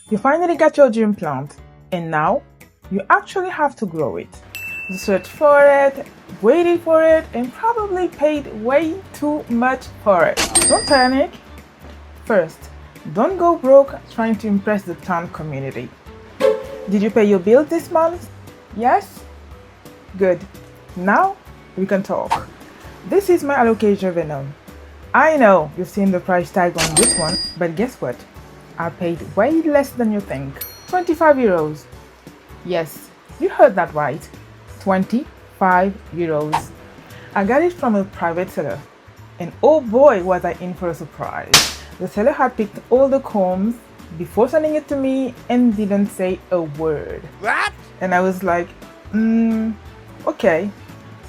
You finally got your dream plant, and now you actually have to grow it. You searched for it, waited for it, and probably paid way too much for it. Don't panic. First, don't go broke trying to impress the plant community. Did you pay your bills this month? Yes? Good. Now we can talk. This is my Alocasia Venom. I know you've seen the price tag on this one, but guess what? I paid way less than you think. 25 euros. Yes, you heard that right. 25 euros. I got it from a private seller. And oh boy, was I in for a surprise. The seller had picked all the combs before sending it to me and didn't say a word. What? And I was like, okay.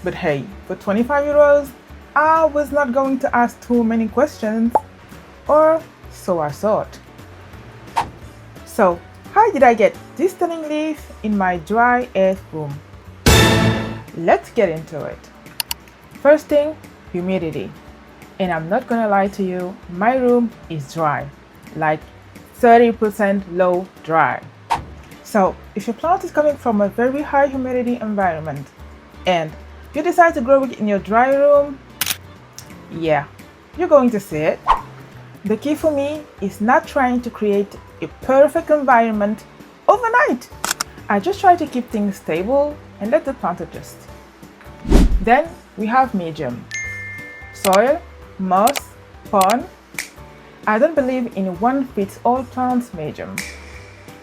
But hey, for 25 euros, I was not going to ask too many questions. Or so I thought. So, how did I get this stunning leaf in my dry earth room? Let's get into it. First thing, humidity. And I'm not gonna lie to you, my room is dry, like 30% low dry. So, if your plant is coming from a very high humidity environment and you decide to grow it in your dry room, yeah, you're going to see it. The key for me is not trying to create a perfect environment overnight. I just try to keep things stable and let the plant adjust. Then we have medium. Soil, moss, pond. I don't believe in one-fits-all plants medium.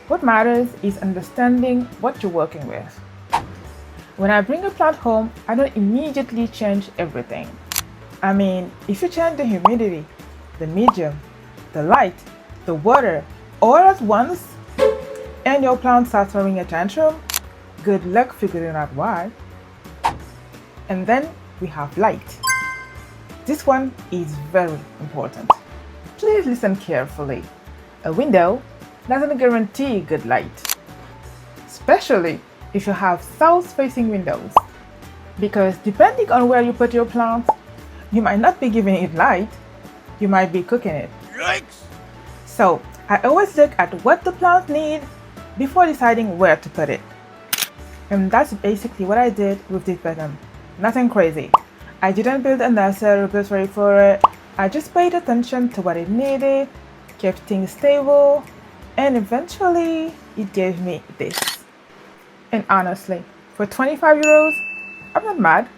What matters is understanding what you're working with. When I bring a plant home, I don't immediately change everything. I mean, if you change the humidity, the medium, the light, the water, all at once, and your plant starts throwing a tantrum, good luck figuring out why. And then we have light. This one is very important. Please listen carefully. A window doesn't guarantee good light, especially if you have south-facing windows, because depending on where you put your plant, you might not be giving it light, you might be cooking it. Yikes! So I always look at what the plant needs before deciding where to put it. And that's basically what I did with this venom. Nothing crazy. I didn't build a nursery repertoire for it. I just paid attention to what it needed, kept things stable, and eventually it gave me this. And honestly, for 25 euros, I'm not mad.